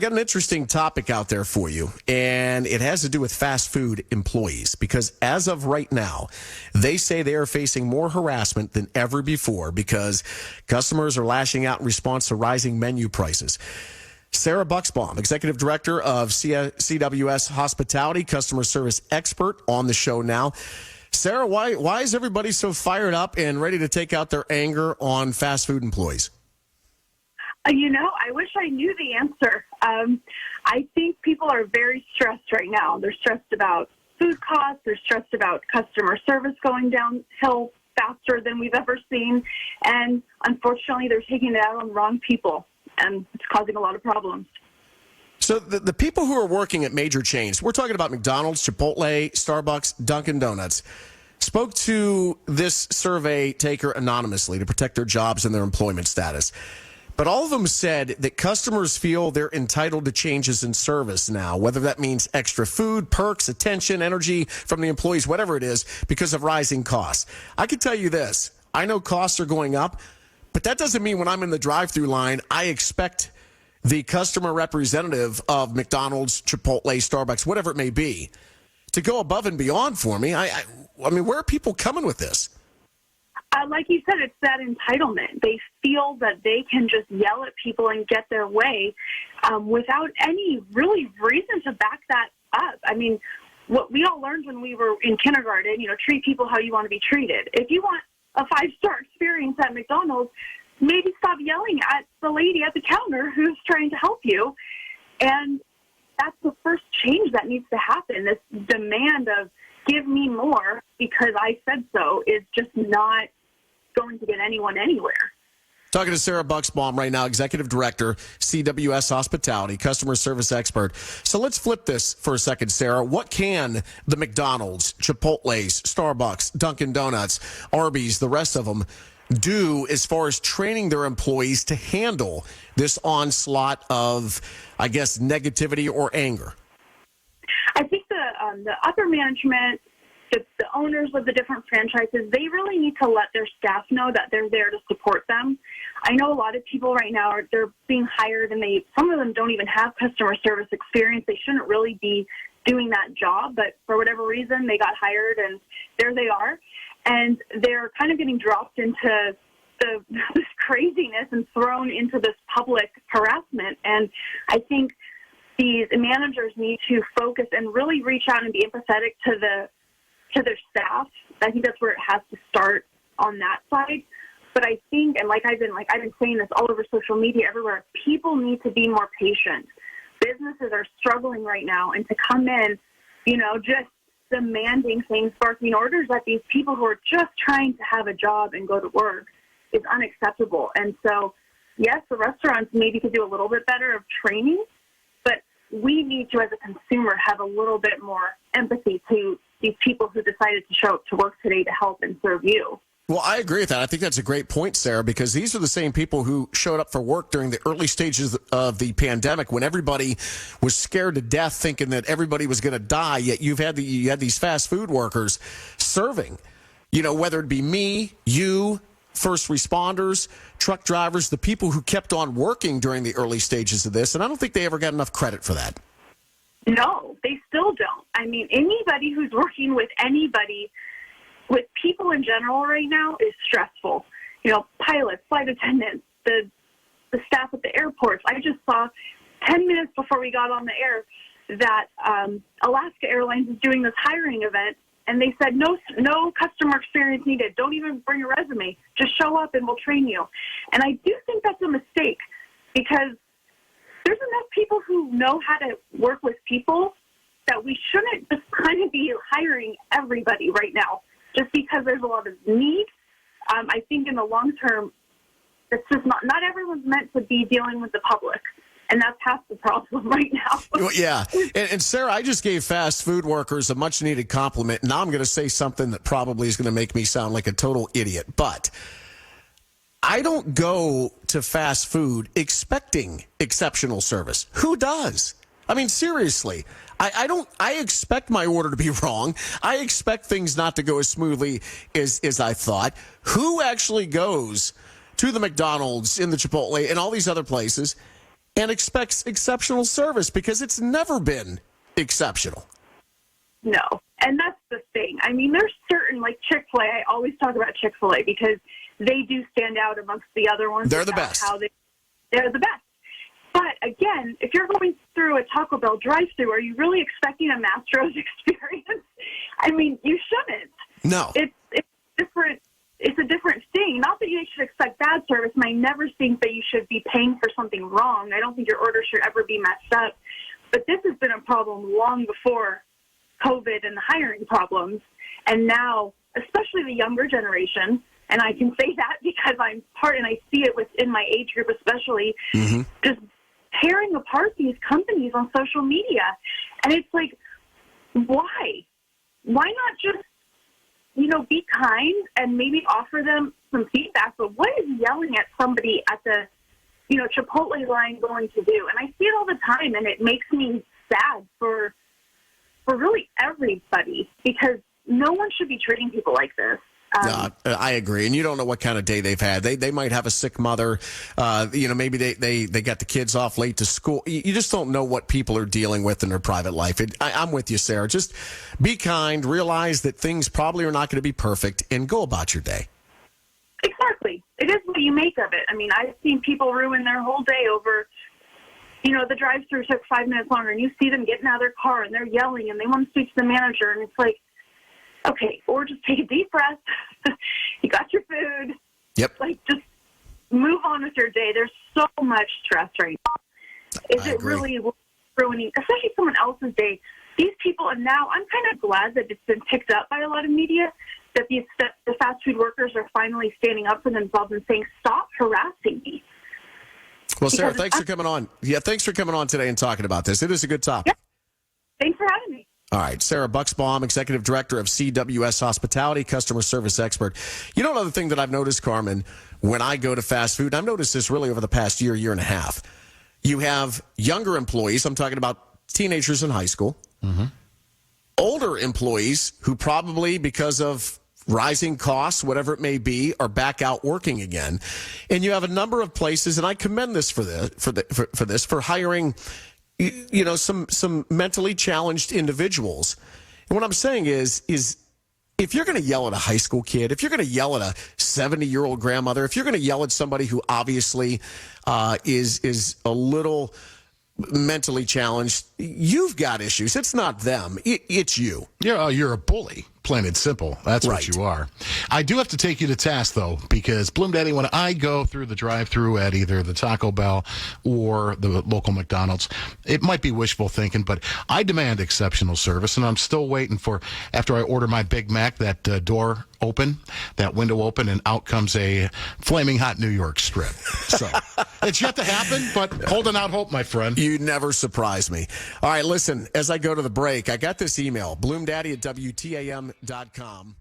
Got an interesting topic out there for you, and it has to do with fast food employees, because as of right now, they say they are facing more harassment than ever before because customers are lashing out in response to rising menu prices. Sarah Buxbaum, Executive Director of CWS Hospitality, customer service expert, on the show now. Sarah, why is everybody so fired up and ready to take out their anger on fast food employees? I wish I knew the answer. I think people are very stressed right now. They're stressed about food costs. They're stressed about customer service going downhill faster than we've ever seen. And unfortunately, they're taking it out on the wrong people, and it's causing a lot of problems. So the people who are working at major chains, we're talking about McDonald's, Chipotle, Starbucks, Dunkin' Donuts, spoke to this survey taker anonymously to protect their jobs and their employment status. But all of them said that customers feel they're entitled to changes in service now, whether that means extra food, perks, attention, energy from the employees, whatever it is, because of rising costs. I can tell you this. I know costs are going up, but that doesn't mean when I'm in the drive-through line, I expect the customer representative of McDonald's, Chipotle, Starbucks, whatever it may be, to go above and beyond for me. I mean, where are people coming with this? Like you said, it's that entitlement. They feel that they can just yell at people and get their way without any really reason to back that up. I mean, what we all learned when we were in kindergarten, treat people how you want to be treated. If you want a 5-star experience at McDonald's, maybe stop yelling at the lady at the counter who's trying to help you. And that's the first change that needs to happen. This demand of give me more because I said so is just not going to get anyone anywhere. Talking to Sarah Buxbaum right now, Executive Director, CWS Hospitality, customer service expert. So let's flip this for a second, Sarah. What can the McDonald's, Chipotle's, Starbucks, Dunkin' Donuts, Arby's, the rest of them do as far as training their employees to handle this onslaught of, I guess, negativity or anger? I think the upper management, the owners of the different franchises, they really need to let their staff know that they're there to support them. I know a lot of people right now they're being hired, and some of them don't even have customer service experience. They shouldn't really be doing that job, but for whatever reason, they got hired, and there they are. And they're kind of getting dropped into this craziness and thrown into this public harassment. And I think these managers need to focus and really reach out and be empathetic to their staff. I think that's where it has to start on that side. But I think, and I've been saying this all over social media, everywhere, people need to be more patient. Businesses are struggling right now, and to come in, just demanding things, barking orders at these people who are just trying to have a job and go to work is unacceptable. And so, yes, the restaurants maybe could do a little bit better of training, but we need to, as a consumer, have a little bit more empathy to these people who decided to show up to work today to help and serve you. Well, I agree with that. I think that's a great point, Sarah, because these are the same people who showed up for work during the early stages of the pandemic when everybody was scared to death thinking that everybody was going to die, yet you had these fast food workers serving, whether it be me, you, first responders, truck drivers, the people who kept on working during the early stages of this, and I don't think they ever got enough credit for that. No, they still don't. I mean, anybody who's working with anybody, with people in general right now, is stressful. Pilots, flight attendants, the staff at the airports. I just saw 10 minutes before we got on the air that Alaska Airlines is doing this hiring event, and they said no customer experience needed. Don't even bring a resume. Just show up and we'll train you. And I do think that's a mistake, because there's enough people who know how to work with people that we shouldn't just kind of be hiring everybody right now just because there's a lot of need. I think in the long term, it's just not everyone's meant to be dealing with the public. And that's half the problem right now. Yeah. And Sarah, I just gave fast food workers a much needed compliment. Now I'm going to say something that probably is going to make me sound like a total idiot. But I don't go to fast food expecting exceptional service. Who does? I mean, seriously, I expect my order to be wrong. I expect things not to go as smoothly as I thought. Who actually goes to the McDonald's, in the Chipotle, and all these other places and expects exceptional service because it's never been exceptional. No. And that's the thing. I mean, there's certain, like Chick-fil-A, I always talk about Chick-fil-A because they do stand out amongst the other ones. They're the best. They're the best. But again, if you're going through a Taco Bell drive-thru, are you really expecting a Mastro's experience? I mean, you shouldn't. No. It's different. It's a different thing. Not that you should expect bad service, and I never think that you should be paying for something wrong. I don't think your order should ever be messed up. But this has been a problem long before COVID and the hiring problems. And now, especially the younger generation, and I can say that because I'm part, and I see it within my age group especially, just tearing apart these companies on social media. And it's like, why? Why not just, be kind and maybe offer them some feedback? But what is yelling at somebody at the, Chipotle line going to do? And I see it all the time, and it makes me sad for really everybody because no one should be treating people like this. I agree, and you don't know what kind of day they've had. They might have a sick mother. Maybe they got the kids off late to school. You just don't know what people are dealing with in their private life. I'm with you, Sarah. Just be kind. Realize that things probably are not going to be perfect, and go about your day. Exactly. It is what you make of it. I mean, I've seen people ruin their whole day over. The drive-thru took 5 minutes longer, and you see them getting out of their car, and they're yelling, and they want to speak to the manager, and it's like, okay, or just take a deep breath. You got your food. Yep. Just move on with your day. There's so much stress right now. Is it really ruining, especially someone else's day? These people, and now I'm kind of glad that it's been picked up by a lot of media, that the fast food workers are finally standing up for themselves and saying, stop harassing me. Well, Sarah, thanks for coming on. Yeah, thanks for coming on today and talking about this. It is a good topic. Yep. Thanks for having me. All right, Sarah Buxbaum, Executive Director of CWS Hospitality, Customer Service Expert. Another thing that I've noticed, Carmen, when I go to fast food, I've noticed this really over the past year and a half. You have younger employees, I'm talking about teenagers in high school, older employees who probably, because of rising costs, whatever it may be, are back out working again. And you have a number of places, and I commend this for hiring some mentally challenged individuals. And what I'm saying is if you're going to yell at a high school kid, if you're going to yell at a 70-year-old grandmother, if you're going to yell at somebody who obviously is a little mentally challenged, you've got issues. It's not them. It's you. You're a bully, plain and simple. That's right. What you are. I do have to take you to task, though, because Bloomdaddy, when I go through the drive-thru at either the Taco Bell or the local McDonald's, it might be wishful thinking, but I demand exceptional service, and I'm still waiting for, after I order my Big Mac, that door open, that window open, and out comes a flaming hot New York strip. So it's yet to happen, but holding out hope, my friend. You never surprise me. All right, listen, as I go to the break, I got this email, Bloomdaddy at WTAM.com.